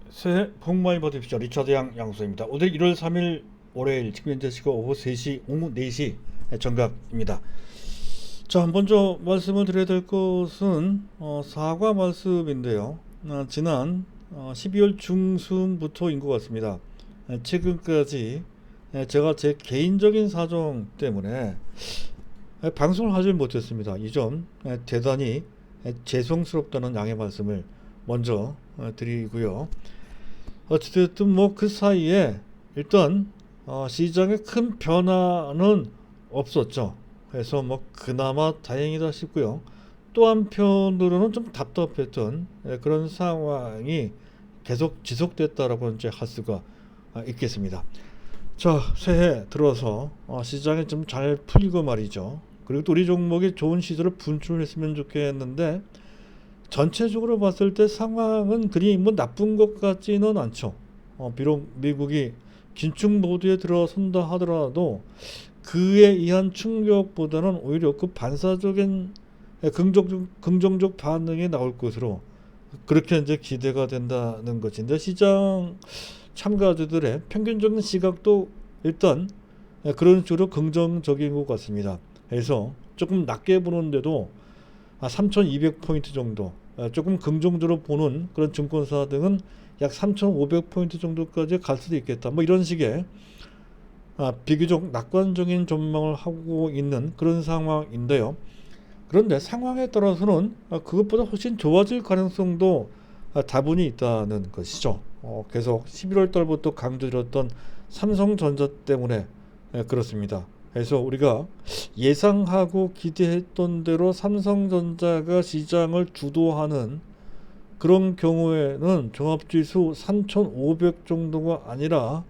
새해 복 많이 받으십시오. 리차드 양수입니다. 오늘 1월 3일 월요일 지금 현재 시각 오후 4시 정각입니다. 자, 먼저 말씀을 드려야 될 것은 사과 말씀인데요. 지난 12월 중순부터인 것 같습니다. 최근까지 제가 제 개인적인 사정 때문에 방송을 하지 못했습니다. 이 점 대단히 죄송스럽다는 양해 말씀을 먼저 드리고요. 어찌됐든 뭐 그 사이에 일단 시장에 큰 변화는 없었죠. 그래서 뭐 그나마 다행이다 싶고요. 또 한편으로는 좀 답답했던 그런 상황이 계속 지속됐다라고 이제 할 수가 있겠습니다. 자, 새해 들어서 시장이 좀 잘 풀리고 말이죠. 그리고 또 우리 종목이 좋은 시세를 분출했으면 좋겠는데 전체적으로 봤을 때 상황은 그리 뭐 나쁜 것 같지는 않죠. 비록 미국이 긴축 모드에 들어선다 하더라도 그에 의한 충격보다는 오히려 그 반사적인 긍정적 반응이 나올 것으로 그렇게 이제 기대가 된다는 것인데 시장 참가자들의 평균적인 시각도 일단 그런 식으로 긍정적인 것 같습니다. 그래서 조금 낮게 보는데도 3,200포인트 정도 조금 긍정적으로 보는 그런 증권사 등은 약 3,500포인트 정도까지 갈 수도 있겠다. 뭐 이런 식의 비교적 낙관적인 전망을 하고 있는 그런 상황인데요. 그런데 상황에 따라서는 그것보다 훨씬 좋아질 가능성도 다분히 있다는 것이죠. 계속 11월 달부터 강조드렸던 삼성전자 때문에 그렇습니다. 그래서 우리가 예상하고 기대했던 대로 삼성전자가 시장을 주도하는 그런 경우에는 종합지수 3,500 정도가 아니라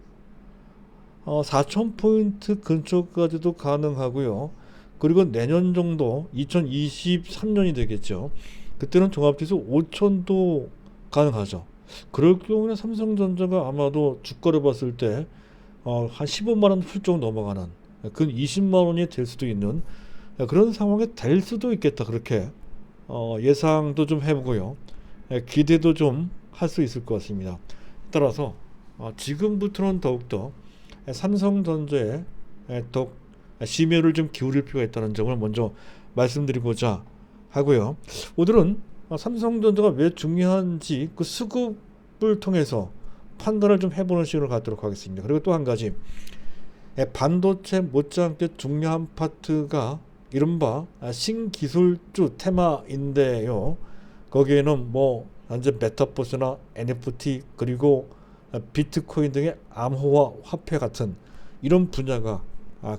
4,000포인트 근처까지도 가능하고요. 그리고 내년 정도 2023년이 되겠죠. 그때는 종합지수 5,000도 가능하죠. 그럴 경우는 삼성전자가 아마도 주가를 봤을 때 한 15만 원 훌쩍 넘어가는 근 20만 원이 될 수도 있는 그런 상황이 될 수도 있겠다. 그렇게 예상도 좀 해보고요. 기대도 좀 할 수 있을 것 같습니다. 따라서 지금부터는 더욱더 삼성전자에 더욱 심혈을 좀 기울일 필요가 있다는 점을 먼저 말씀드리고자 하고요. 오늘은 삼성전자가 왜 중요한지 그 수급을 통해서 판단을 좀 해보는 시간을 갖도록 하겠습니다. 그리고 또 한 가지 반도체 못지않게 중요한 파트가 이른바 신기술주 테마인데요. 거기에는 뭐 현재 메타버스나 NFT 그리고 비트코인 등의 암호화 화폐 같은 이런 분야가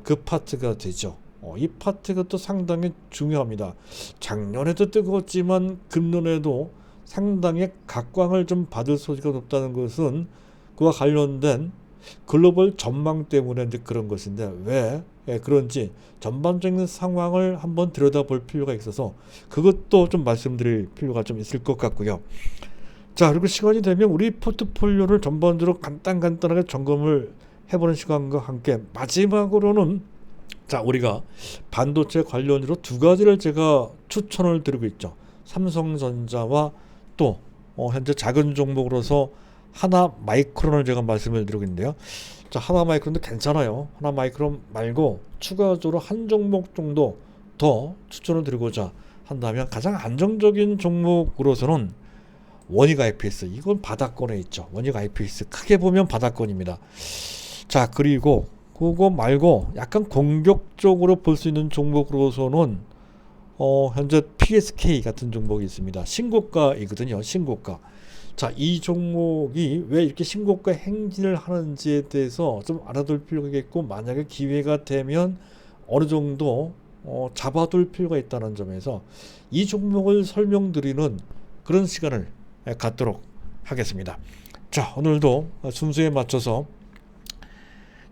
그 파트가 되죠. 이 파트가 또 상당히 중요합니다. 작년에도 뜨거웠지만 금년에도 상당히 각광을 좀 받을 소지가 높다는 것은 그와 관련된 글로벌 전망 때문에 이제 그런 것인데 왜 그런지 전반적인 상황을 한번 들여다볼 필요가 있어서 그것도 좀 말씀드릴 필요가 좀 있을 것 같고요. 자, 그리고 시간이 되면 우리 포트폴리오를 전반적으로 간단하게 점검을 해보는 시간과 함께 마지막으로는 자, 우리가 반도체 관련으로 두 가지를 제가 추천을 드리고 있죠. 삼성전자와 또 현재 작은 종목으로서 하나 마이크론을 제가 말씀을 드리고 있는데요. 자, 하나 마이크론도 괜찮아요. 하나 마이크론 말고 추가적으로 한 종목 정도 더 추천을 드리고자 한다면 가장 안정적인 종목으로서는 원익 IPS, 이건 바닥권에 있죠. 원익 IPS 크게 보면 바닥권입니다. 자, 그리고 그거 말고 약간 공격적으로 볼 수 있는 종목으로서는 현재 PSK 같은 종목이 있습니다. 신고가이거든요. 신고가. 자, 이 종목이 왜 이렇게 신고가 행진을 하는지에 대해서 좀 알아둘 필요가 있고 만약에 기회가 되면 어느 정도 잡아둘 필요가 있다는 점에서 이 종목을 설명드리는 그런 시간을 갖도록 하겠습니다. 자, 오늘도 순서에 맞춰서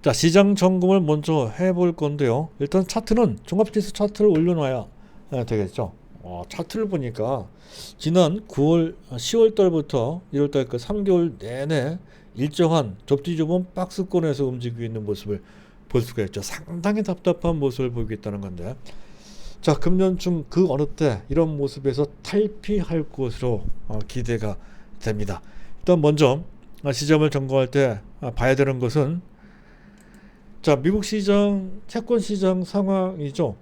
자, 시장 점검을 먼저 해볼 건데요. 일단 차트는 종합지수 차트를 올려놔야 되겠죠. 차트를 보니까 지난 10월 달부터 1월 달까지 3개월 내내 일정한 접지좁은 박스권에서 움직이고 있는 모습을 볼 수가 있죠. 상당히 답답한 모습을 보이고 있다는 건데 자, 금년 중 그 어느 때 이런 모습에서 탈피할 것으로 기대가 됩니다. 일단 먼저 시점을 점검할 때 봐야 되는 것은 자, 미국 시장 채권 시장 상황이죠.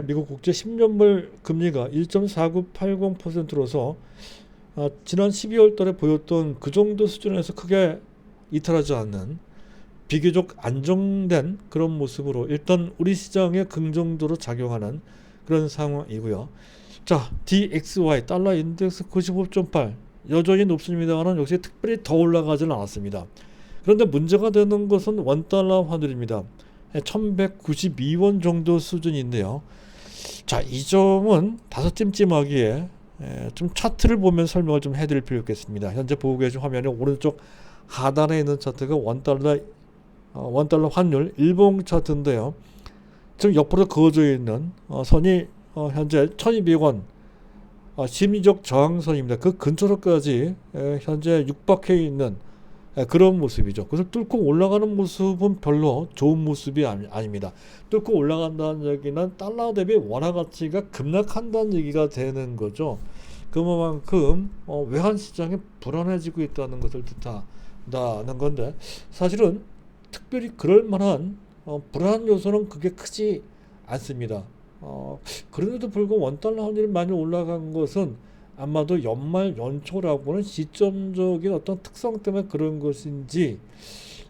미국 국채 10년물 금리가 1.4980%로서 지난 12월 달에 보였던 그 정도 수준에서 크게 이탈하지 않는 비교적 안정된 그런 모습으로 일단 우리 시장에 긍정적으로 작용하는 그런 상황이고요. 자, DXY 달러 인덱스 95.8 여전히 높습니다만 역시 특별히 더 올라가지는 않았습니다. 그런데 문제가 되는 것은 원달러 환율입니다. 1192원 정도 수준인데요. 자, 이 점은 다소 찜찜하기에 좀 차트를 보면 설명을 좀 해드릴 필요 있겠습니다. 현재 보고 계신 화면의 오른쪽 하단에 있는 차트가 원달러 환율 일봉 차트인데요. 지금 옆으로 그어져 있는 선이 현재 1200원 심리적 저항선입니다. 그 근처로까지 현재 육박해 있는 그런 모습이죠. 그래서 뚫고 올라가는 모습은 별로 좋은 모습이 아닙니다. 뚫고 올라간다는 얘기는 달러 대비 원화 가치가 급락한다는 얘기가 되는 거죠. 그만큼 외환 시장이 불안해지고 있다는 것을 뜻한다는 건데 사실은 특별히 그럴 만한 불안 요소는 그게 크지 않습니다. 그런데도 불구하고 원달러 환율이 많이 올라간 것은 아마도 연말 연초라고는 시점적인 어떤 특성 때문에 그런 것인지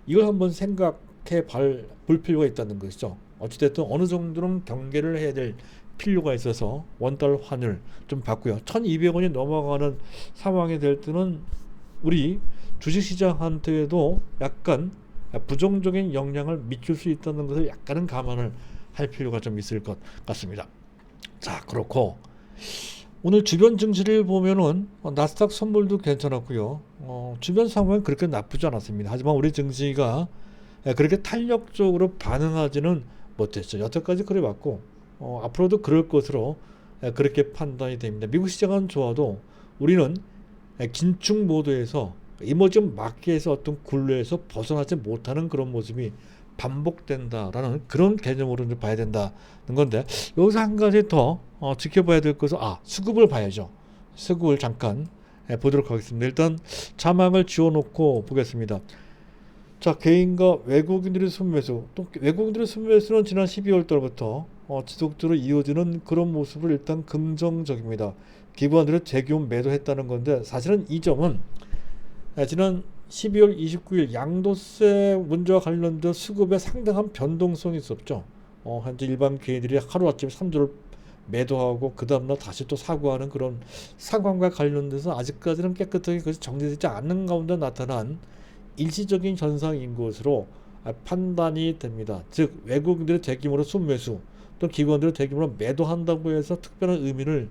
이걸 한번 생각해 볼 필요가 있다는 것이죠. 어찌됐든 어느 정도는 경계를 해야 될 필요가 있어서 원달러 환율 좀 봤고요. 1200원이 넘어가는 상황이 될 때는 우리 주식시장한테도 약간 부정적인 영향을 미칠 수 있다는 것을 약간은 감안을 할 필요가 좀 있을 것 같습니다. 자, 그렇고 오늘 주변 증시를 보면은 나스닥 선물도 괜찮았고요. 주변 상황은 그렇게 나쁘지 않았습니다. 하지만 우리 증시가 그렇게 탄력적으로 반응하지는 못했죠. 여태까지 그래 왔고 앞으로도 그럴 것으로 그렇게 판단이 됩니다. 미국 시장은 좋아도 우리는 긴축 모드에서 이머징 마켓에서 어떤 굴레에서 벗어나지 못하는 그런 모습이 반복된다라는 그런 개념으로 좀 봐야 된다는 건데 여기서 한 가지 더 지켜봐야 될 것은 수급을 봐야죠. 수급을 잠깐 보도록 하겠습니다. 일단 자막을 지워놓고 보겠습니다. 자, 개인과 외국인들의 순매수, 또 외국인들의 순매수는 지난 12월 달부터 지속적으로 이어지는 그런 모습을 일단 긍정적입니다. 기관들이 대규모 매도했다는 건데 사실은 이 점은 지난 12월 29일 양도세 문제와 관련된 수급에 상당한 변동성이 있었죠. 현재 일반 개인들이 하루아침에 3조를 매도하고 그 다음날 다시 또 사고하는 그런 상황과 관련돼서 아직까지는 깨끗하게 그것이 정리되지 않는 가운데 나타난 일시적인 현상인 것으로 판단이 됩니다. 즉 외국인들의 대규모로 순매수 또 기관들의 대규모로 매도한다고 해서 특별한 의미를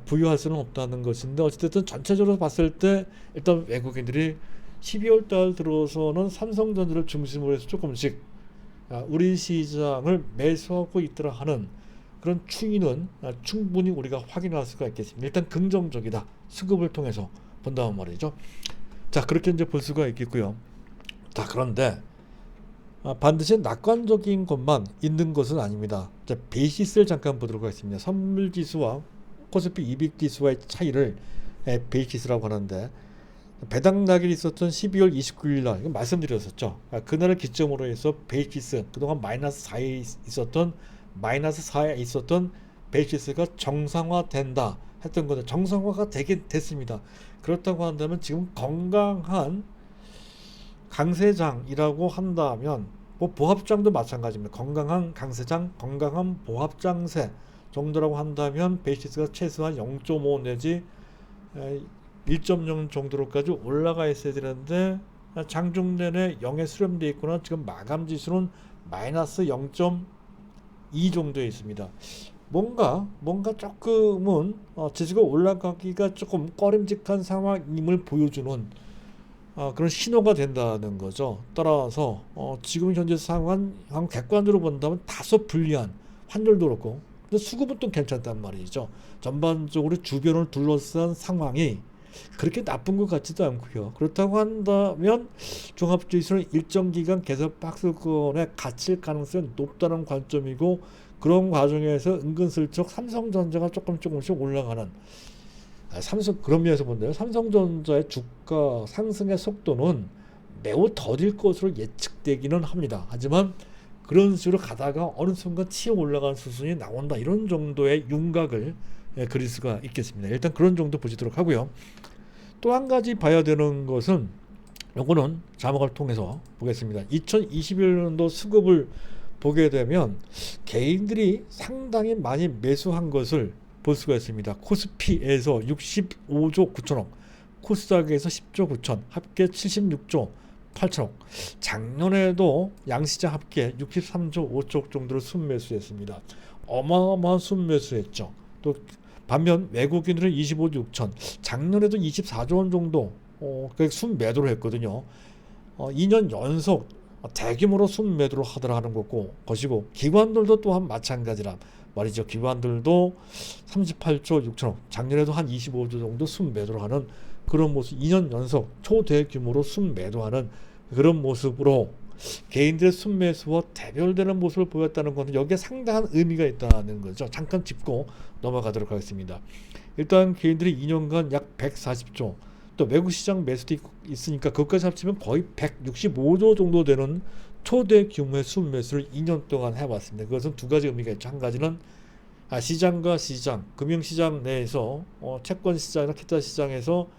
부여할 수는 없다는 것인데 어쨌든 전체적으로 봤을 때 일단 외국인들이 12월 달 들어서는 삼성전자를 중심으로 해서 조금씩 우리 시장을 매수하고 있더라 하는 그런 추이는 충분히 우리가 확인할 수가 있겠습니다. 일단 긍정적이다. 수급을 통해서 본다는 말이죠. 자, 그렇게 이제 볼 수가 있겠고요. 자, 그런데 반드시 낙관적인 것만 있는 것은 아닙니다. 자, 베이시스를 잠깐 보도록 하겠습니다. 선물지수와 코스피 200지수와의 차이를 베이시스라고 하는데 배당 낙일이 있었던 12월 29일 날 말씀드렸었죠. 그날을 기점으로 해서 베이시스 그동안 마이너스 4에 있었던 베이시스가 정상화된다 했던 건데 정상화가 되긴 됐습니다. 그렇다고 한다면 지금 건강한 강세장이라고 한다면 뭐 보합장도 마찬가지입니다. 건강한 강세장, 건강한 보합장세 정도라고 한다면 베이시스가 최소한 0.5 내지 1.0 정도로까지 올라가 있어야 되는데 장중 내내 0에 수렴되어 있거나 지금 마감 지수는 마이너스 0.2 정도에 있습니다. 뭔가 조금은 지수가 올라가기가 조금 꺼림직한 상황임을 보여주는 그런 신호가 된다는 거죠. 따라서 지금 현재 상황 객관적으로 본다면 다소 불리한 환율도 그렇고 근데 수급은 또 괜찮단 말이죠. 전반적으로 주변을 둘러싼 상황이 그렇게 나쁜 것 같지도 않고요. 그렇다고 한다면 종합지수는 일정 기간 계속 박스권에 갇힐 가능성이 높다는 관점이고 그런 과정에서 은근슬쩍 삼성전자가 조금씩 올라가는 삼성 그런 면에서 본다면 삼성전자의 주가 상승의 속도는 매우 더딜 것으로 예측되기는 합니다. 하지만 그런 식으로 가다가 어느 순간 치어 올라가는 수순이 나온다, 이런 정도의 윤곽을 그릴 수가 있겠습니다. 일단 그런 정도 보시도록 하고요. 또 한 가지 봐야 되는 것은, 요거는 자막을 통해서 보겠습니다. 2021년도 수급을 보게 되면 개인들이 상당히 많이 매수한 것을 볼 수가 있습니다. 코스피에서 65조 9천억, 코스닥에서 10조 9천, 합계 76조 8천억. 작년에도 양시장 합계 63조 5천 정도를 순매수했습니다. 어마어마한 순매수했죠. 또 반면 외국인들은 25조 6천, 작년에도 24조 원 정도 순매도를 했거든요. 2년 연속 대규모로 순매도를 하더라는 것이고, 기관들도 또한 마찬가지라 말이죠. 기관들도 38조 6천억, 작년에도 한 25조 정도 순매도를 하는 그런 모습, 2년 연속 초대규모로 순매도하는 그런 모습으로 개인들의 순매수와 대별되는 모습을 보였다는 것은 여기에 상당한 의미가 있다는 거죠. 잠깐 짚고 넘어가도록 하겠습니다. 일단 개인들이 2년간 약 140조, 또 외국 시장 매수도 있으니까 그것까지 합치면 거의 165조 정도 되는 초대 규모의 순매수를 2년 동안 해왔습니다. 그것은 두 가지 의미가 있죠. 한 가지는 시장과 시장, 금융시장 내에서 채권 시장이나 기타 시장에서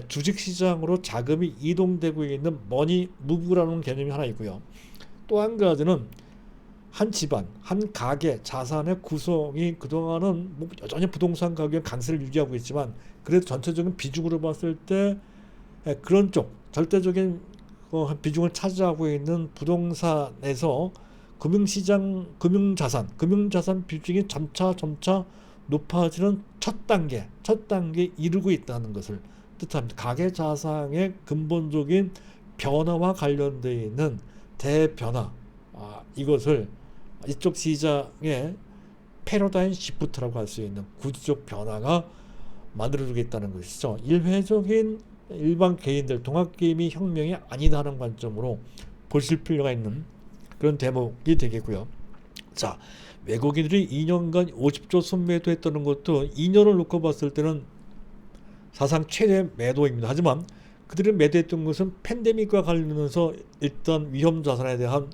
주식 시장으로 자금이 이동되고 있는 머니 무브라는 개념이 하나 있고요. 또 한 가지는 한 집안, 한 가게 자산의 구성이 그동안은 여전히 부동산 가격의 강세를 유지하고 있지만, 그래도 전체적인 비중으로 봤을 때 그런 쪽 절대적인 비중을 차지하고 있는 부동산에서 금융자산 비중이 점차 높아지는 첫 단계 이르고 있다는 것을 뜻합니다. 가계 자산의 근본적인 변화와 관련되어 있는 대변화, 이것을 이쪽 시장의 패러다임 시프트라고 할 수 있는 구조적 변화가 만들어지고 있다는 것이죠. 일회적인 일반 개인들 동학개미 혁명이 아니다는 관점으로 보실 필요가 있는 그런 대목이 되겠고요. 자, 외국인들이 2년간 50조 순매도했다는 것도 2년을 놓고 봤을 때는 사상 최대 매도입니다. 하지만 그들이 매도했던 것은 팬데믹과 관련해서 일단 위험 자산에 대한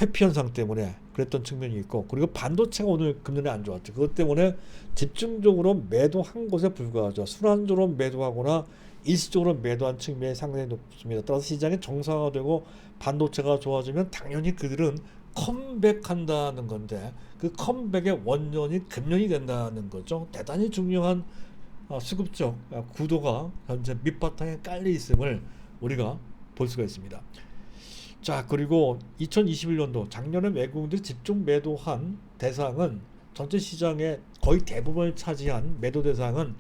회피 현상 때문에 그랬던 측면이 있고, 그리고 반도체가 오늘 금년에 안 좋았죠. 그것 때문에 집중적으로 매도한 것에 불과하죠. 순환적으로 매도하거나 일시적으로 매도한 측면이 상당히 높습니다. 따라서 시장이 정상화되고 반도체가 좋아지면 당연히 그들은 컴백한다는 건데, 그 컴백의 원년이 금년이 된다는 거죠. 대단히 중요한 수급적 구도가 현재 밑바탕에 깔려 있음을 우리가 볼 수가 있습니다. 자, 그리고 2021년도 작년에 외국인들이 집중 매도한 대상은, 전체 시장의 거의 대부분을 차지한 매도 대상은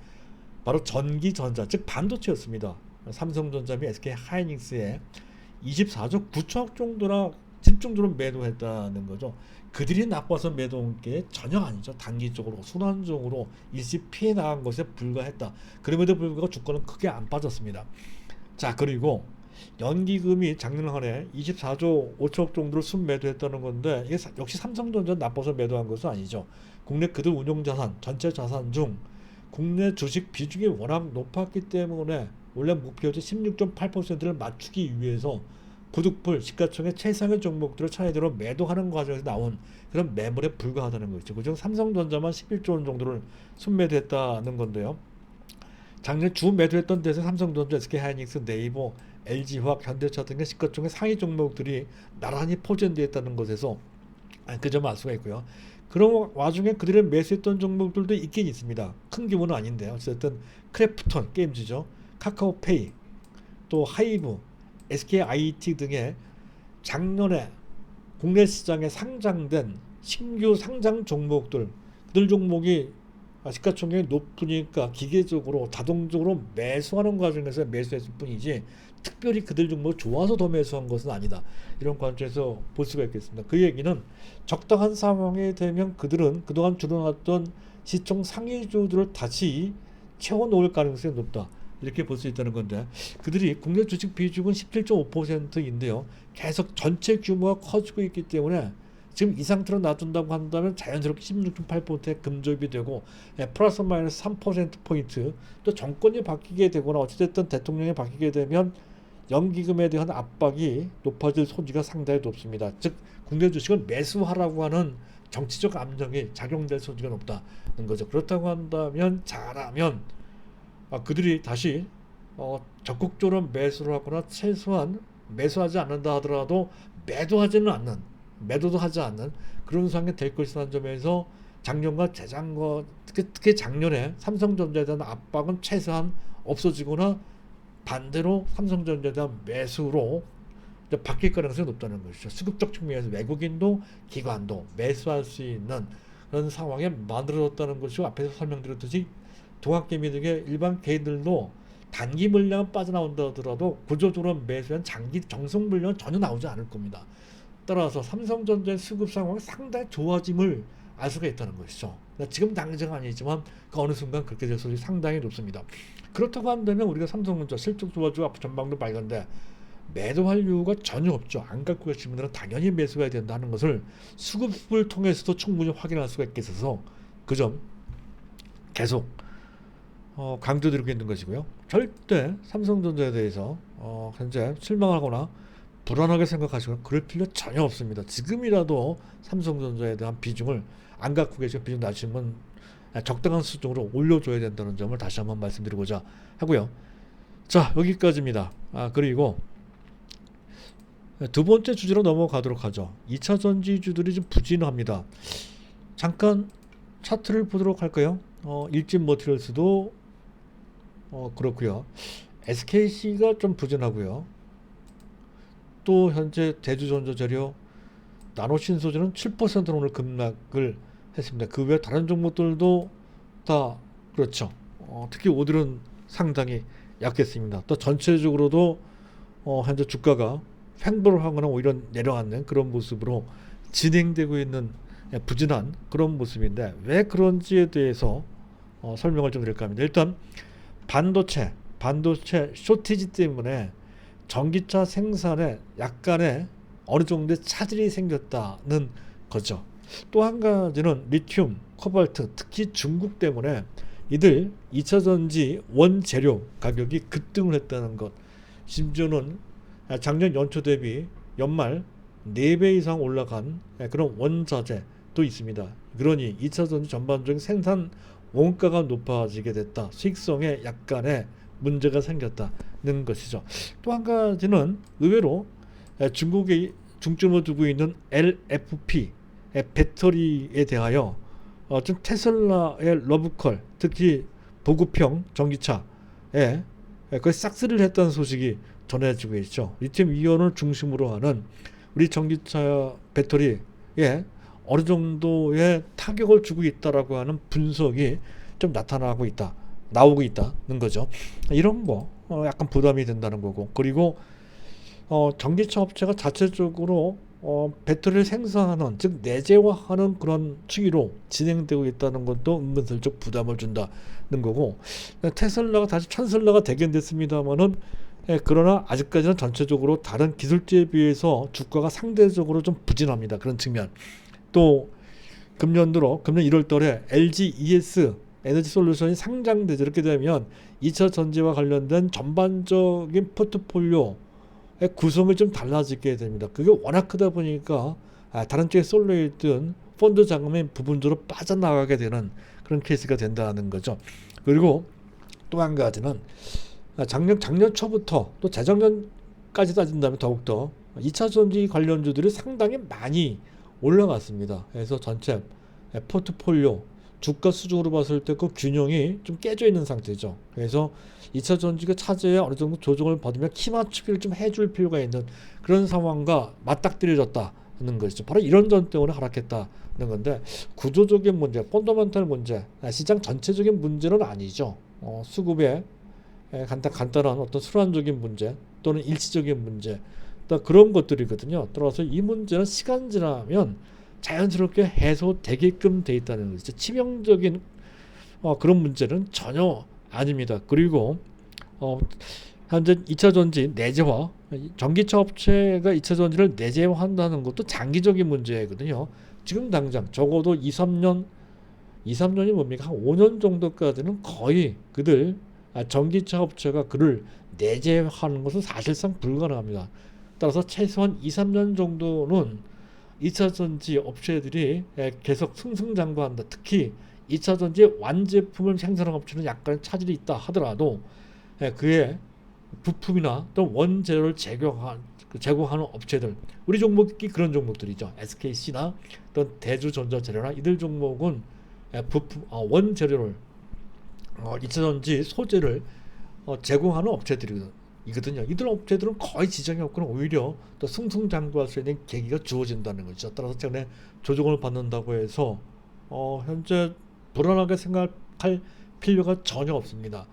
바로 전기전자, 즉 반도체였습니다. 삼성전자 및 SK 하이닉스에 24조 9천억 정도나 집중적으로 매도했다는 거죠. 그들이 나빠서 매도한 게 전혀 아니죠. 단기적으로 순환적으로 일시 피해 나간 것에 불과했다. 그럼에도 불구하고 주가는 크게 안 빠졌습니다. 자, 그리고 연기금이 작년 한 해 24조 5천억 정도를 순매도했다는 건데, 이게 역시 삼성전자 나빠서 매도한 것은 아니죠. 국내 그들 운용자산, 전체 자산 중 국내 주식 비중이 워낙 높았기 때문에 원래 목표지 16.8%를 맞추기 위해서 부득불 시가총액 최상의 종목들을 차례대로 매도하는 과정에서 나온 그런 매물에 불과하다는 것이죠. 그중 삼성전자만 11조 원 정도를 순매도했다는 건데요. 작년 주 매도했던 데서 삼성전자, SK하이닉스, 네이버, LG화학, 현대차 등의 시가총액 상위 종목들이 나란히 포진되어 있다는 것에서 그 점을 알 수가 있고요. 그런 와중에 그들의 매수했던 종목들도 있긴 있습니다. 큰 규모는 아닌데요. 어쨌든 크래프톤 게임즈죠, 카카오페이, 또 하이브, SKIT 등의 작년에 국내 시장에 상장된 신규 상장 종목들, 그들 종목이 시가총액이 높으니까 기계적으로 자동적으로 매수하는 과정에서 매수했을 뿐이지 특별히 그들 종목이 좋아서 더 매수한 것은 아니다. 이런 관점에서 볼 수가 있겠습니다. 그 얘기는 적당한 상황이 되면 그들은 그동안 줄어났던 시총 상위주들을 다시 채워놓을 가능성이 높다. 이렇게 볼 수 있다는 건데, 그들이 국내 주식 비중은 17.5%인데요. 계속 전체 규모가 커지고 있기 때문에 지금 이 상태로 놔둔다고 한다면 자연스럽게 16.8%의 금조입이 되고 플러스 마이너스 3%포인트 또 정권이 바뀌게 되거나 어찌됐든 대통령이 바뀌게 되면 연기금에 대한 압박이 높아질 소지가 상당히 높습니다. 즉 국내 주식은 매수하라고 하는 정치적 압력이 작용될 소지가 높다는 거죠. 그렇다고 한다면 잘하면 그들이 다시 적극적으로 매수를 하거나 최소한 매수하지 않는다 하더라도 매도도 하지 않는 그런 상황이 될 것이라는 점에서 작년과 재작년 특히 작년에 삼성전자에 대한 압박은 최소한 없어지거나 반대로 삼성전자에 대한 매수로 바뀔 가능성이 높다는 것이죠. 수급적 측면에서 외국인도 기관도 매수할 수 있는 그런 상황에 만들어졌다는 것이고 앞에서 설명드렸듯이 동학개미 등의 일반 개인들도 단기 물량은 빠져나온다 하더라도 구조적으로 매수한 장기 정성 물량은 전혀 나오지 않을 겁니다. 따라서 삼성전자의 수급 상황이 상당히 좋아짐을 알 수가 있다는 것이죠. 지금 당장 아니지만 그 어느 순간 그렇게 될 소리 상당히 높습니다. 그렇다고 한다면 우리가 삼성전자 실적 좋아지고 앞으로 전망도 밝은데 매도할 이유가 전혀 없죠. 안 갖고 계신 분들은 당연히 매수해야 된다는 것을 수급을 통해서도 충분히 확인할 수가 있겠어서 그 점 계속 강조드리고 있는 것이고요. 절대 삼성전자에 대해서 현재 실망하거나 불안하게 생각하시거나 그럴 필요 전혀 없습니다. 지금이라도 삼성전자에 대한 비중을 안 갖고 계신 비중 낮추면 적당한 수준으로 올려줘야 된다는 점을 다시 한번 말씀드리고자 하고요. 자, 여기까지입니다. 그리고 두 번째 주제로 넘어가도록 하죠. 2차 전지주들이 좀 부진합니다. 잠깐 차트를 보도록 할까요? 일진 머티리얼스도 그렇고요. SKC가 좀 부진하고요. 또 현재 대주전자재료, 나노신소재는 7% 오늘 급락을 했습니다. 그 외 다른 종목들도 다 그렇죠. 특히 오늘은 상당히 약했습니다. 또 전체적으로도 현재 주가가 횡보를 하거나 오히려 내려앉는 그런 모습으로 진행되고 있는 부진한 그런 모습인데 왜 그런지에 대해서 설명을 좀 드릴까 합니다. 일단 반도체 쇼티지 때문에 전기차 생산에 약간의 어느 정도의 차질이 생겼다는 거죠. 또 한 가지는 리튬, 코발트, 특히 중국 때문에 이들 2차전지 원재료 가격이 급등을 했다는 것. 심지어는 작년 연초 대비 연말 4배 이상 올라간 그런 원자재도 있습니다. 그러니 2차전지 전반적인 생산 원가가 높아지게 됐다. 수익성에 약간의 문제가 생겼다는 것이죠. 또 한 가지는 의외로 중국에 중점을 두고 있는 LFP 배터리에 대하여 좀 테슬라의 러브콜, 특히 보급형 전기차에 거의 싹쓸이를 했다는 소식이 전해지고 있죠. 리튬 이온을 중심으로 하는 우리 전기차 배터리에 어느 정도의 타격을 주고 있다라고 하는 분석이 좀 나오고 있다는 거죠. 이런 거 약간 부담이 된다는 거고, 그리고 전기차 업체가 자체적으로 배터리를 생산하는, 즉 내재화하는 그런 추이로 진행되고 있다는 것도 은근슬쩍 부담을 준다는 거고, 테슬라가 다시 천슬라가 되긴 됐습니다만은 그러나 아직까지는 전체적으로 다른 기술주에 비해서 주가가 상대적으로 좀 부진합니다. 그런 측면. 또 금년 1월 달에 LG ES 에너지 솔루션이 상장되죠. 이렇게 되면 2차 전지와 관련된 전반적인 포트폴리오의 구성이 좀 달라지게 됩니다. 그게 워낙 크다 보니까 다른 쪽에 쏠려있던 펀드 자금이 부분적으로 빠져나가게 되는 그런 케이스가 된다는 거죠. 그리고 또 한 가지는 작년 초부터 또 재작년까지 따진다면 더욱더 2차 전지 관련주들이 상당히 많이 올라갔습니다. 그래서 전체 포트폴리오 주가 수준으로 봤을 때 그 균형이 좀 깨져 있는 상태죠. 그래서 2차 전지가 차제에 어느 정도 조정을 받으면 키 맞추기를 좀 해줄 필요가 있는 그런 상황과 맞닥뜨려졌다는 것이죠. 바로 이런 점 때문에 하락했다는 건데, 구조적인 문제, 펀더멘탈 문제, 시장 전체적인 문제는 아니죠. 수급에 간단한 어떤 순환적인 문제 또는 일시적인 문제, 그런 것들이거든요. 따라서 이 문제는 시간 지나면 자연스럽게 해소되게끔 돼 있다는 것이죠. 치명적인 그런 문제는 전혀 아닙니다. 그리고 현재 2차 전지 내재화 전기차 업체가 2차 전지를 내재화한다는 것도 장기적인 문제거든요. 지금 당장 적어도 2, 3년이 뭡니까? 한 5년 정도까지는 거의 전기차 업체가 그를 내재화하는 것은 사실상 불가능합니다. 따라서 최소한 2, 3년 정도는 2차 전지 업체들이 계속 승승장구한다. 특히 2차 전지 완제품을 생산하는 업체는 약간 차질이 있다 하더라도 그의 부품이나 또 원재료를 제공하는 업체들, 우리 종목이 그런 종목들이죠. SKC나 또 대주전자재료나 이들 종목은 부품 원재료를 2차 전지 소재를 제공하는 업체들이거든요. 이들 업체들은 거의 지장이 없고는 오히려 또 승승장구할 수 있는 계기가 주어진다는 거죠. 따라서 최근에 조정을 받는다고 해서 현재 불안하게 생각할 필요가 전혀 없습니다.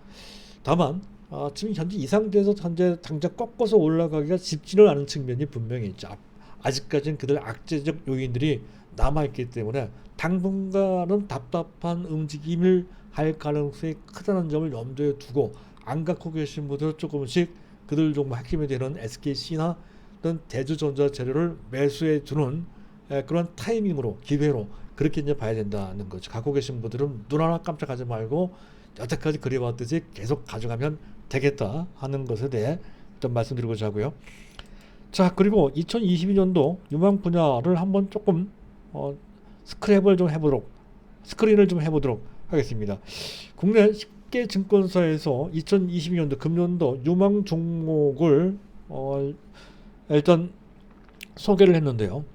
다만 지금 현재 이 상태에서 현재 당장 꺾어서 올라가기가 쉽지는 않은 측면이 분명히 있죠. 아직까지는 그들 악재적 요인들이 남아있기 때문에 당분간은 답답한 움직임을 할 가능성이 크다는 점을 염두에 두고 안 갖고 계신 분들은 조금씩 그들 종목 핵심이 되는 SKC나 또는 대주전자 재료를 매수해 주는 그런 타이밍으로, 기회로 그렇게 이제 봐야 된다는 거죠. 갖고 계신 분들은 눈 하나 깜짝하지 말고 여태까지 그래왔듯이 계속 가져가면 되겠다 하는 것에 대해 좀 말씀드리고자 하고요. 자, 그리고 2022년도 유망 분야를 한번 조금 스크린을 좀 해보도록 하겠습니다. 국내 10개 증권사에서 2022년도 금년도 유망 종목을 일단 소개를 했는데요.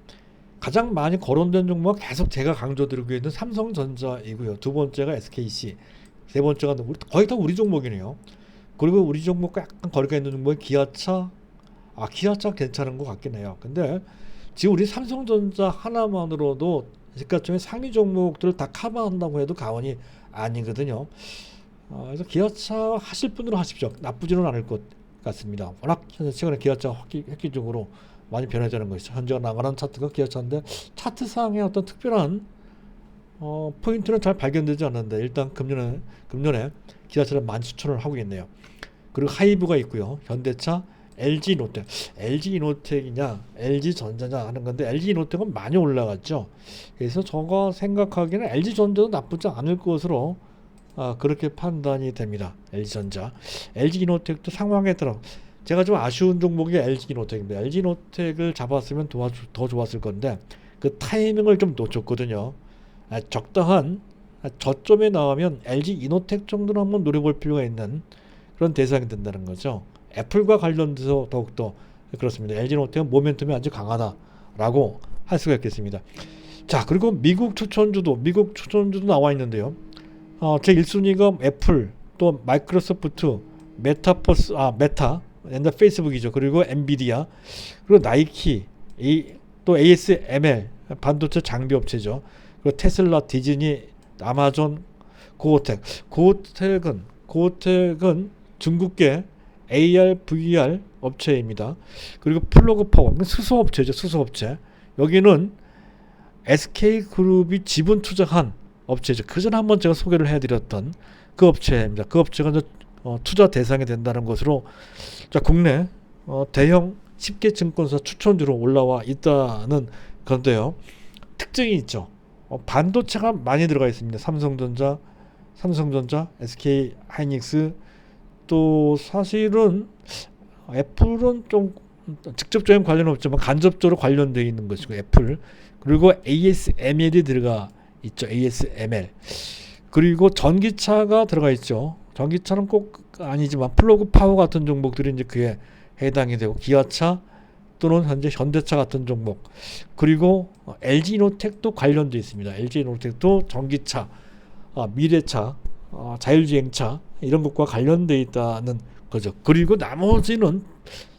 가장 많이 거론된 종목은 계속 제가 강조드리고 있는 삼성전자이고요. 두 번째가 SKC, 세 번째가 거의 다 우리 종목이네요. 그리고 우리 종목과 약간 거리가 있는 종목이 기아차. 기아차 괜찮은 것 같긴 해요. 근데 지금 우리 삼성전자 하나만으로도 시가총액 상위 종목들을 다 커버한다고 해도 과언이 아니거든요. 그래서 기아차 하실 분들은 하십시오. 나쁘지는 않을 것 같습니다. 워낙 최근에 기아차가 획기적으로 많이 변해지는 것이죠. 현재가 나가는 차트가 기아차인데 차트상의 어떤 특별한 포인트는 잘 발견되지 않는데 일단 금년에 기아차를 많이 추천을 하고 있네요. 그리고 하이브가 있고요. 현대차, LG이노텍. LG이노텍이냐 LG전자냐 하는 건데 LG이노텍은 많이 올라갔죠. 그래서 제가 생각하기에는 LG전자도 나쁘지 않을 것으로 그렇게 판단이 됩니다. LG전자. LG이노텍도 상황에 따라 제가 좀 아쉬운 종목이 LG이노텍입니다. LG이노텍을 잡았으면 더 좋았을 건데 그 타이밍을 좀 놓쳤거든요. 적당한 저점에 나오면 LG이노텍 정도는 한번 노려볼 필요가 있는 그런 대상이 된다는 거죠. 애플과 관련돼서 더욱더 그렇습니다. LG이노텍은 모멘텀이 아주 강하다라고 할 수가 있겠습니다. 자, 그리고 미국 추천주도 나와 있는데요. 제 1순위가 애플, 또 마이크로소프트, 메타, 옛날 페이스북이죠. 그리고 엔비디아, 그리고 나이키, 또 ASML, 반도체 장비 업체죠. 그리고 테슬라, 디즈니, 아마존, 고어텍은 중국계 AR, VR 업체입니다. 그리고 플러그파워, 수소업체죠. 수소업체. 여기는 SK그룹이 지분 투자한 업체죠. 그전에 한번 제가 소개를 해드렸던 그 업체입니다. 그 업체가 이제 투자 대상이 된다는 것으로 국내 대형 10개 증권사 추천주로 올라와 있다는 건데요. 특징이 있죠. 반도체가 많이 들어가 있습니다. 삼성전자, SK 하이닉스, 또 사실은 애플은 좀 직접적인 관련은 없지만 간접적으로 관련되어 있는 것이고 애플, 그리고 ASML이 들어가 있죠. ASML. 그리고 전기차가 들어가 있죠. 전기차는 꼭 아니지만 플러그 파워 같은 종목들이 이제 그에 해당이 되고 기아차 또는 현재 현대차 같은 종목, 그리고 LG이노텍도 관련되어 있습니다. LG이노텍도 전기차, 미래차, 자율주행차 이런 것과 관련되어 있다는 거죠. 그리고 나머지는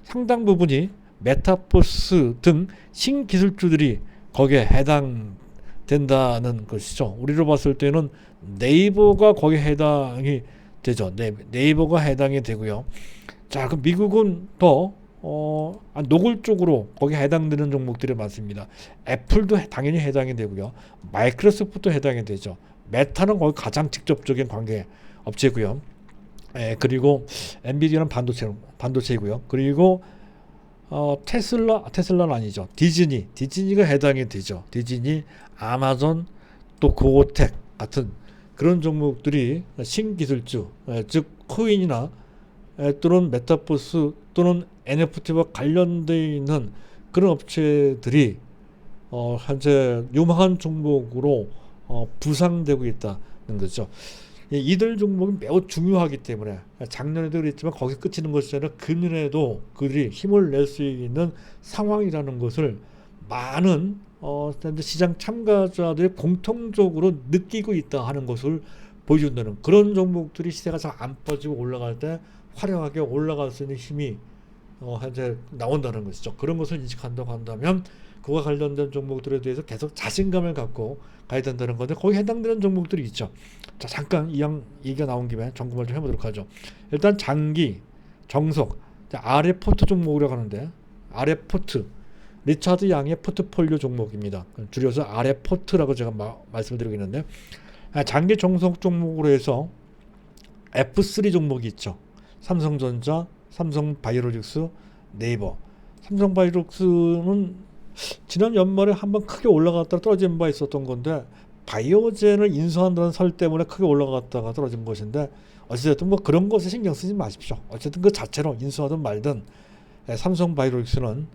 상당 부분이 메타버스 등 신기술주들이 거기에 해당된다는 것이죠. 우리로 봤을 때는 네이버가 거기에 해당이 되죠. 네이버가 해당이 되고요. 자, 그럼 미국은 더 노골적으로 거기에 해당되는 종목들이 많습니다. 애플도 당연히 해당이 되고요. 마이크로소프트도 해당이 되죠. 메타는 거의 가장 직접적인 관계 업체고요. 그리고 엔비디아는 반도체이고요. 그리고 테슬라는 아니죠. 디즈니가 해당이 되죠. 디즈니, 아마존, 또 고고텍 같은 그런 종목들이 신기술주, 즉 코인이나 또는 메타버스 또는 NFT와 관련되어 있는 그런 업체들이 현재 유망한 종목으로 부상되고 있다는 거죠. 이들 종목이 매우 중요하기 때문에 작년에도 그랬지만 거기서 그치는 것이 아니라 금년에도 그들이 힘을 낼 수 있는 상황이라는 것을 많은 시장 참가자들이 공통적으로 느끼고 있다 하는 것을 보여준다는 그런 종목들이 시세가 잘 안 빠지고 올라갈 때 화려하게 올라갈 수 있는 힘이 현재 나온다는 것이죠. 그런 것을 인식한다고 한다면 그와 관련된 종목들에 대해서 계속 자신감을 갖고 가야 된다는 건데 거기에 해당되는 종목들이 있죠. 자, 잠깐 이왕 얘기가 나온 김에 점검을 좀 해보도록 하죠. 일단 장기, 정석, 아래 포트 종목이라고 하는데 아래 포트, 리차드 양의 포트폴리오 종목입니다. 줄여서 아래 포트라고 제가 말씀을 드리고 있는데 장기 정석 종목으로 해서 F3 종목이 있죠. 삼성전자, 삼성바이오로직스, 네이버. 삼성바이오로직스는 지난 연말에 한번 크게 올라갔다가 떨어진 바 있었던 건데 바이오젠을 인수한다는 설 때문에 크게 올라갔다가 떨어진 것인데 어쨌든 뭐 그런 것에 신경 쓰지 마십시오. 어쨌든 그 자체로 인수하든 말든 삼성바이오로직스는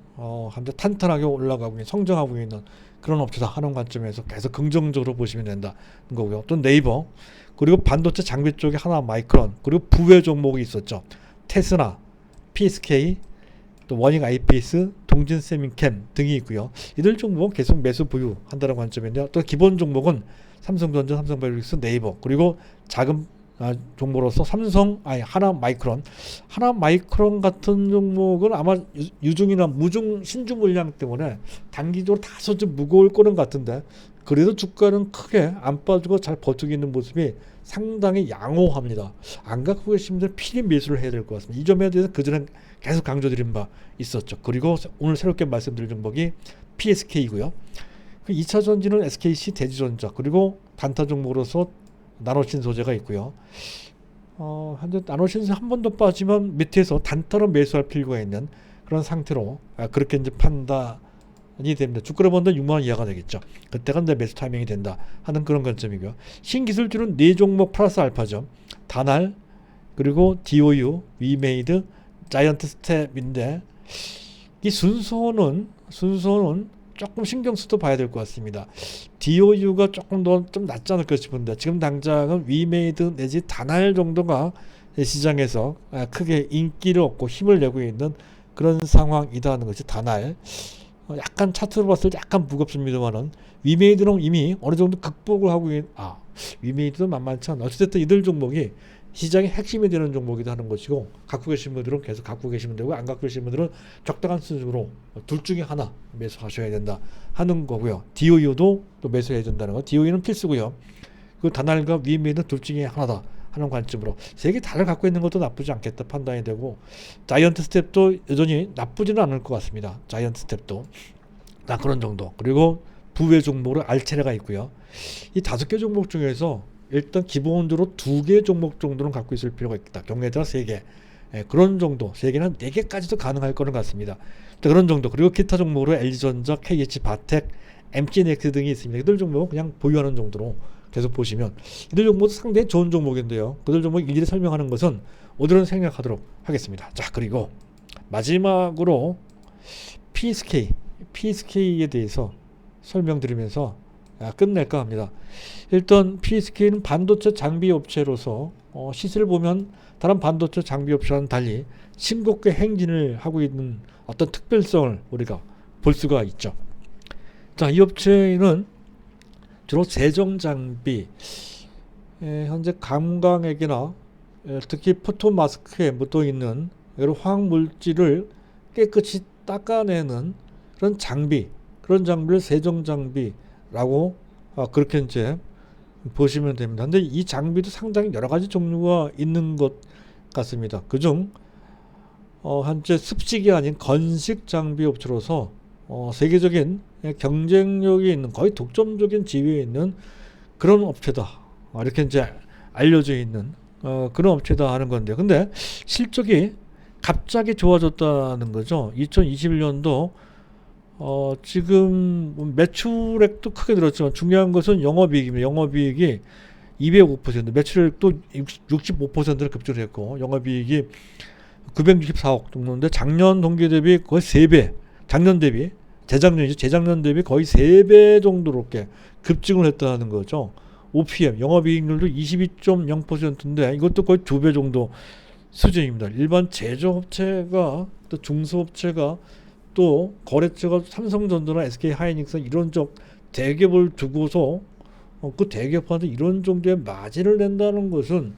한데 탄탄하게 올라가고 성장하고 있는 그런 업체다 하는 관점에서 계속 긍정적으로 보시면 된다는 거고요. 또 네이버, 그리고 반도체 장비 쪽에 하나 마이크론, 그리고 부회 종목이 있었죠. 테스나, PSK, 또 원익 IPS, 동진 세미캠 등이 있고요. 이들 종목은 계속 매수 보유한다는 관점인데요. 또 기본 종목은 삼성전자, 삼성바이오로직스, 네이버, 그리고 작은 종목으로서 하나 마이크론 같은 종목은 아마 유중이나 무중 신주 물량 때문에 단기적으로 다소 좀 무거울 거는 같은데 그래도 주가는 크게 안 빠지고 잘 버티고 있는 모습이 상당히 양호합니다. 안 갖고 계신 분들 필히 매수를 해야 될 것 같습니다. 이 점에 대해서 그전에 계속 강조드린 바 있었죠. 그리고 오늘 새롭게 말씀드릴 종목이 PSK이고요. 2차 전지는 SKC, 대지전자, 그리고 단타 종목으로서 나노신 소재가 있고요. 현재 나노신 한 번 더 빠지면 밑에서 단타로 매수할 필요가 있는 그런 상태로 그렇게 이제 판단이 됩니다. 주가를 본다면 6만 원 이하가 되겠죠. 그때가 이제 매수 타이밍이 된다 하는 그런 관점이고요. 신기술주는 4종목 플러스 알파죠. 다날, 그리고 DOU, 위메이드, 자이언트 스텝인데 이 순서는 조금 신경 써도 봐야 될 것 같습니다. DOU가 조금 더 좀 낫지 않을까 싶은데 지금 당장은 위메이드 내지 다날 정도가 시장에서 크게 인기를 얻고 힘을 내고 있는 그런 상황이다 하는 것이 다날. 약간 차트로 봤을 때 약간 무겁습니다만은 위메이드는 이미 어느 정도 극복을 하고 위메이드도 만만치 않아. 어쨌든 이들 종목이 시장의 핵심이 되는 종목이다 하는 것이고 갖고 계신 분들은 계속 갖고 계시면 되고 안 갖고 계신 분들은 적당한 수준으로 둘 중에 하나 매수하셔야 된다 하는 거고요. DOU도 또 매수해야 된다는 거. DOU는 필수고요. 그 다날과 위메이드는 둘 중에 하나다 하는 관점으로 세 개 다를 갖고 있는 것도 나쁘지 않겠다 판단이 되고 자이언트 스텝도 여전히 나쁘지는 않을 것 같습니다. 자이언트 스텝도 그런 정도. 그리고 부외 종목으로 알체레가 있고요. 이 5개 종목 중에서 일단 기본적으로 2개 종목 정도는 갖고 있을 필요가 있다. 경우에 따라 3개. 그런 정도, 3개는 4개까지도 가능할 거는 같습니다. 그런 정도. 그리고 기타 종목으로 LG전자, KH 바텍, MTNX 등이 있습니다. 이들 종목은 그냥 보유하는 정도로 계속 보시면 이들 종목도 상당히 좋은 종목인데요. 그들 종목 일일이 설명하는 것은 오늘은 생략하도록 하겠습니다. 자, 그리고 마지막으로 PSK에 대해서 설명드리면서 끝낼까 합니다. 일단 PSK는 반도체 장비 업체로서 시세를 보면 다른 반도체 장비 업체와는 달리 신고가 행진을 하고 있는 어떤 특별성을 우리가 볼 수가 있죠. 자, 이 업체는 주로 세정 장비, 현재 감광액이나 특히 포토 마스크에 묻어 있는 여러 화학 물질을 깨끗이 닦아내는 그런 장비를 세정 장비라고 그렇게 이제 보시면 됩니다. 근데 이 장비도 상당히 여러 가지 종류가 있는 것 같습니다. 그중 현재 습식이 아닌 건식 장비 업체로서 세계적인 경쟁력이 있는 거의 독점적인 지위에 있는 그런 업체다. 이렇게 이제 알려져 있는 그런 업체다 하는 건데, 근데 실적이 갑자기 좋아졌다는 거죠. 2021년도 지금 매출액도 크게 늘었지만 중요한 것은 영업이익입니다. 영업이익이 205%, 매출액도 65%를 급증을 했고 영업이익이 964억 정도인데 작년 동기 대비 거의 3배, 작년 대비 재작년이죠. 재작년 대비 거의 3배 정도로 이렇게 급증을 했다는 거죠. OPM 영업이익률도 22.0%인데 이것도 거의 2배 정도 수준입니다. 일반 제조업체가 또 중소업체가 또 거래처가 삼성전자나 SK하이닉스 이런 쪽 대기업을 두고서 그 대기업한테 이런 정도의 마진을 낸다는 것은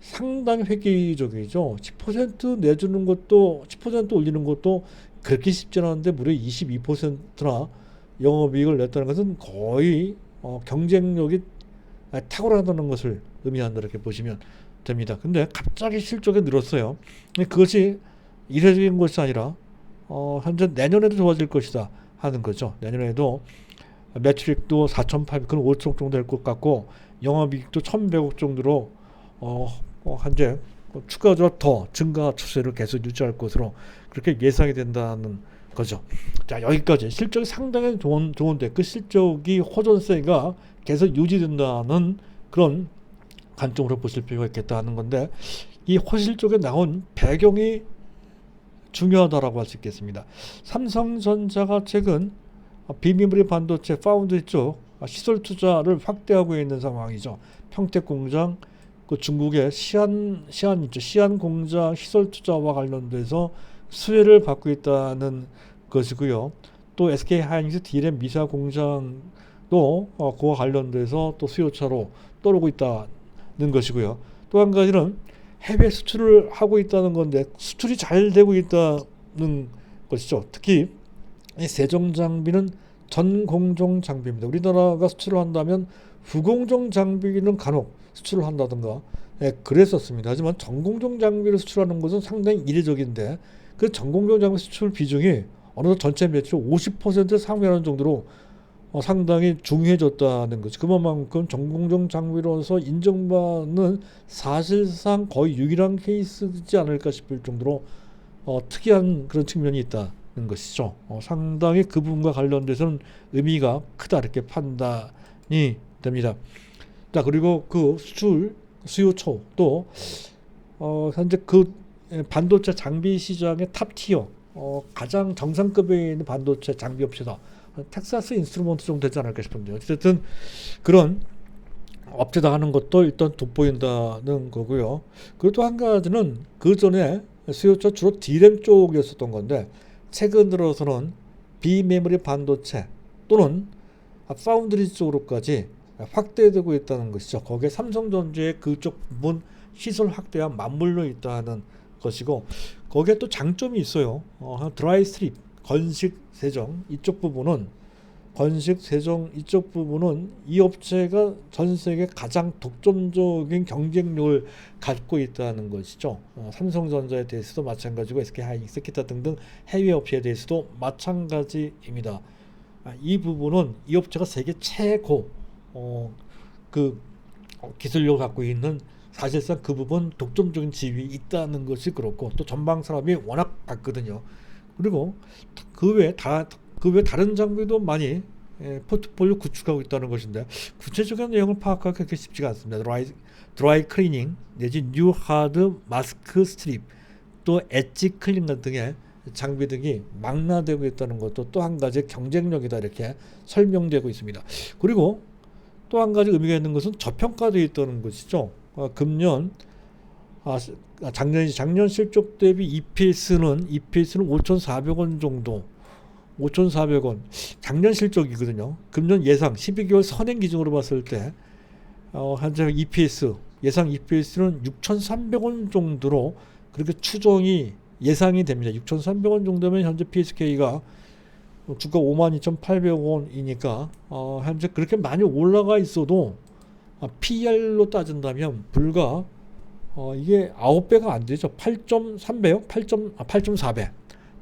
상당히 획기적이죠. 10% 내주는 것도 10% 올리는 것도 그렇게 쉽지 않은데 무려 22%나 영업이익을 냈다는 것은 거의 경쟁력이 탁월하다는 것을 의미한다 이렇게 보시면 됩니다. 근데 갑자기 실적이 늘었어요. 근데 그것이 이례적인 것이 아니라 현재 내년에도 좋아질 것이다 하는 거죠. 내년에도 매출액도 4,800, 그럼 5천억 정도 될 것 같고 영업이익도 1,100억 정도로 현재 추가적으로 더 증가 추세를 계속 유지할 것으로 그렇게 예상이 된다는 거죠. 자, 여기까지 실적이 상당히 좋은데 그 실적이 호전세가 계속 유지된다는 그런 관점으로 보실 필요가 있겠다 하는 건데 이 호실적에 나온 배경이 중요하다라고 할 수 있겠습니다. 삼성전자가 최근 비메모리 반도체 파운드리 쪽 시설 투자를 확대하고 있는 상황이죠. 평택 공장, 그 중국의 시안 있죠. 시안 공장 시설 투자와 관련돼서 수혜를 받고 있다는 것이고요. 또 SK 하이닉스 D램 미사 공장도 그와 관련돼서 또 수요차로 떠오르고 있다는 것이고요. 또 한 가지는 해외 수출을 하고 있다는 건데 수출이 잘 되고 있다는 것이죠. 특히 이 세정 장비는 전공정 장비입니다. 우리나라가 수출을 한다면 후공정 장비는 간혹 수출을 한다든가 그랬었습니다. 하지만 전공정 장비를 수출하는 것은 상당히 이례적인데 그 전공정 장비 수출 비중이 어느덧 전체 매출 50% 상회하는 정도로 상당히 중요해졌다는 거죠. 그만큼 전공정 장비로서 인정받는 사실상 거의 유일한 케이스지 않을까 싶을 정도로 특이한 그런 측면이 있다는 것이죠. 상당히 그 부분과 관련돼서는 의미가 크다 이렇게 판단이 됩니다. 자, 그리고 그 수출 수요처 또 현재 그 반도체 장비 시장의 탑티어 가장 정상급에 있는 반도체 장비 업체다. 텍사스 인스트루먼트 정도 되지 않을까 싶은데요. 어쨌든 그런 업체다 하는 것도 일단 돋보인다는 거고요. 그리고 또 한 가지는 그 전에 수요처 주로 D램 쪽이었었던 건데 최근 들어서는 비메모리 반도체 또는 파운드리 쪽으로까지 확대되고 있다는 것이죠. 거기에 삼성전자의 그쪽 부분 시설 확대와 맞물려 있다는 것이고 거기에 또 장점이 있어요. 드라이 스트립, 건식 세정 이쪽 부분은 이 업체가 전 세계 가장 독점적인 경쟁력을 갖고 있다는 것이죠. 삼성전자에 대해서도 마찬가지고 SK하이닉스 기타 등등 해외 업체에 대해서도 마찬가지입니다. 이 부분은 이 업체가 세계 최고 그 기술력을 갖고 있는 사실상 그 부분 독점적인 지위에 있다는 것이 그렇고 또 전방 산업이 워낙 같거든요. 그리고 그 외에 다른 장비도 많이 포트폴리오 구축하고 있다는 것인데 구체적인 내용을 파악하기 그렇게 쉽지가 않습니다. 드라이 클리닝 내지 뉴 하드 마스크 스트립 또 엣지 클린 등의 장비 등이 망라되고 있다는 것도 또 한 가지 경쟁력이다 이렇게 설명되고 있습니다. 그리고 또 한 가지 의미가 있는 것은 저평가되어 있다는 것이죠. 금년 작년 실적 대비 EPS는 5,400원 정도 5,400원 작년 실적이거든요. 금년 예상 12개월 선행 기준으로 봤을 때 현재 EPS 예상 EPS는 6,300원 정도로 그렇게 추정이 예상이 됩니다. 6,300원 정도면 현재 PSK가 주가 52,800원이니까 현재 그렇게 많이 올라가 있어도 PER로 따진다면 불과 이게 9배가 안 되죠. 8.3배요? 8.4배.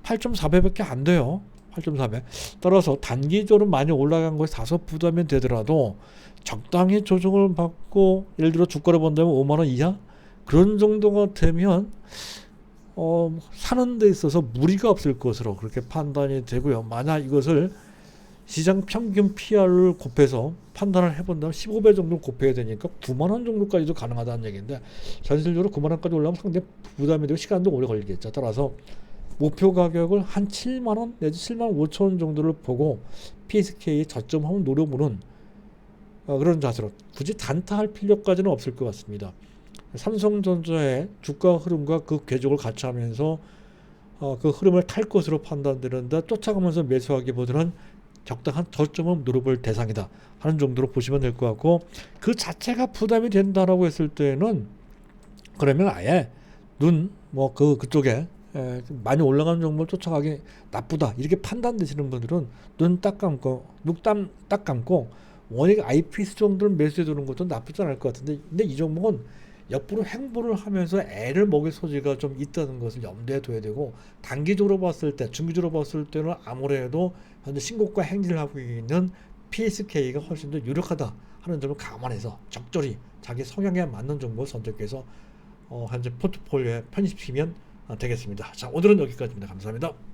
8.4배밖에 안 돼요. 8.4배. 따라서 단기적으로 많이 올라간 것이 다소 부담이 되더라도 적당히 조정을 받고 예를 들어 주가를 본다면 5만 원 이하 그런 정도가 되면 사는 데 있어서 무리가 없을 것으로 그렇게 판단이 되고요. 만약 이것을 시장 평균 PR을 곱해서 판단을 해본다면 15배 정도 곱해야 되니까 9만 원 정도까지도 가능하다는 얘기인데, 현실적으로 9만 원까지 올라가면 상당히 부담이 되고 시간도 오래 걸리겠죠. 따라서 목표 가격을 한 7만 원 내지 7만 5천 원 정도를 보고 PSK에 저점하면 노려보는 그런 자세로, 굳이 단타할 필요까지는 없을 것 같습니다. 삼성전자의 주가 흐름과 그 궤적을 같이 하면서 그 흐름을 탈 것으로 판단되는데, 쫓아가면서 매수하기보다는 적당한 저점을 노려볼 대상이다 하는 정도로 보시면 될 것 같고, 그 자체가 부담이 된다라고 했을 때는 그러면 아예 그쪽에 많이 올라가는 종목을 쫓아가기 나쁘다 이렇게 판단되시는 분들은 눈 딱 감고 딱 감고 원익 IPS 정도를 매수해 두는 것도 나쁘지 않을 것 같은데, 근데 이 종목은 옆으로 횡보를 하면서 애를 먹일 소지가 좀 있다는 것을 염두에 둬야 되고, 단기적으로 봤을 때, 중기적으로 봤을 때는 아무래도 현재 신고가 행진을 하고 있는 PSK가 훨씬 더 유력하다 하는 점을 감안해서 적절히 자기 성향에 맞는 종목을 선택해서 현재 포트폴리오에 편입시키면 되겠습니다. 자, 오늘은 여기까지입니다. 감사합니다.